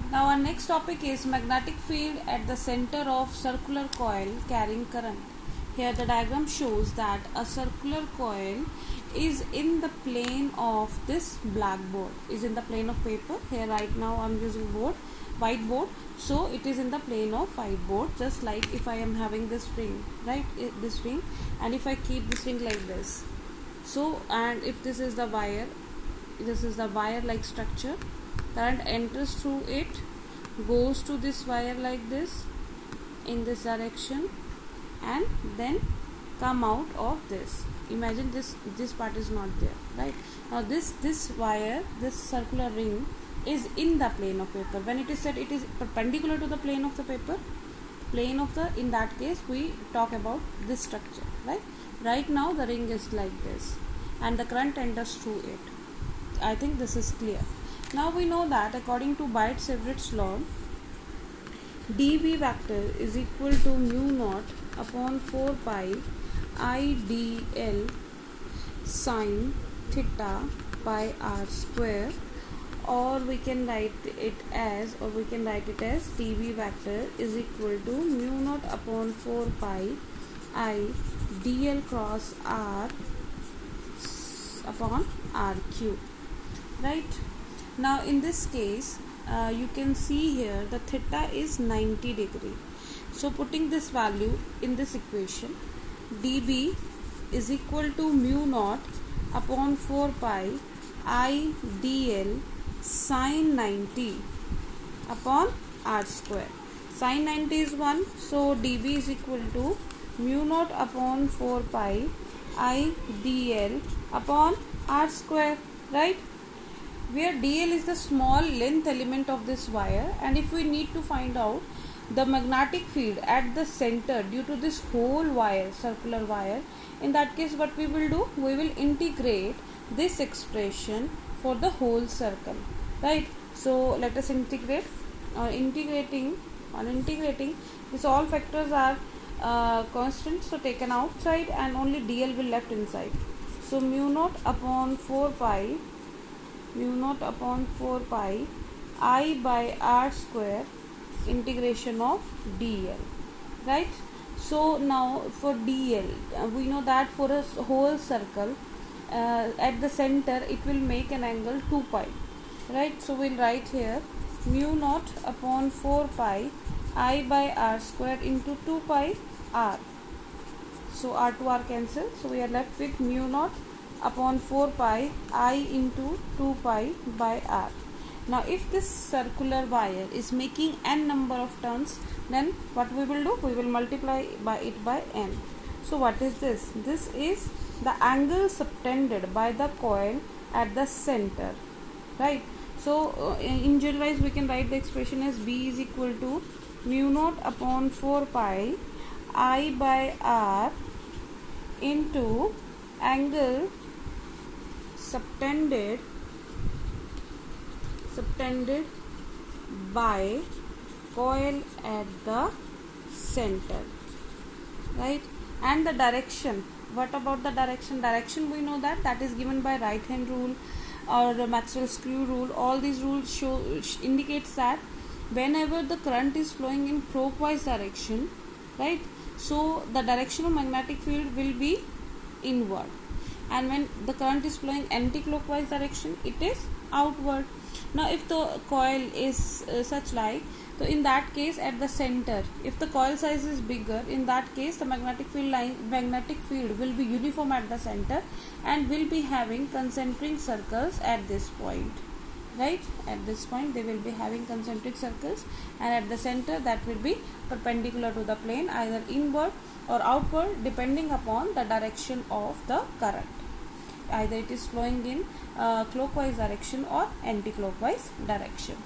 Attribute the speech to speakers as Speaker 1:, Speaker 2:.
Speaker 1: Now our next topic is magnetic field at the center of circular coil carrying current. Here the diagram shows that a circular coil is in the plane of this blackboard, is in the plane of paper. Here right now I am using whiteboard, so it is in the plane of whiteboard, just like if I am having this ring, right, this ring, and if I keep this ring like this, so, and if this is the wire, this is the wire like structure, current enters through it, goes to this wire like this in this direction, and then come out of this. Imagine this part is not there, right? Now this wire, this circular ring is in the plane of paper. When it is said it is perpendicular to the plane of the paper, plane of the, in that case we talk about this structure, right? Right now the ring is like this and the current enters through it. I think this is clear. Now we know that according to Biot-Savart's law, dB vector is equal to mu naught upon 4 pi I dl sine theta by r square, or we can write it as dB vector is equal to mu naught upon 4 pi I dl cross r upon r cube, right? Now in this case you can see here the theta is 90 degree. So putting this value in this equation, dB is equal to mu naught upon 4 pi I dl sine 90 upon r square. Sine 90 is 1, so dB is equal to mu naught upon 4 pi I dl upon r square, right? Where dl is the small length element of this wire, and if we need to find out the magnetic field at the center due to this whole wire, circular wire, in that case what we will do, we will integrate this expression for the whole circle, right? So let us integrate. On integrating this, all factors are constant, so taken outside and only dl will left inside. So mu naught upon 4 pi I by r square integration of dl, right? So now for dl, we know that for a whole circle at the center it will make an angle 2 pi, right? So we'll write here mu naught upon 4 pi I by r square into 2 pi r. So r to r cancel, so we are left with mu naught upon 4 pi I into 2 pi by r. Now if this circular wire is making n number of turns, then what we will do, we will multiply by it by n. So what is this? This is the angle subtended by the coil at the center, right? So in generalized we can write the expression as B is equal to mu naught upon 4 pi I by r into angle subtended by coil at the center, right? And the direction, what about the direction? Direction we know that is given by right hand rule or the Maxwell's screw rule. All these rules indicates that whenever the current is flowing in clockwise direction, right, so the direction of magnetic field will be inward, and when the current is flowing anti-clockwise direction, it is outward. Now if the coil is such like, so in that case at the center, if the coil size is bigger, in that case the magnetic field will be uniform at the center and will be having concentric circles at this point, right? At this point they will be having concentric circles, and at the center that will be perpendicular to the plane, either inward or outward depending upon the direction of the current. Either it is flowing in clockwise direction or anti-clockwise direction.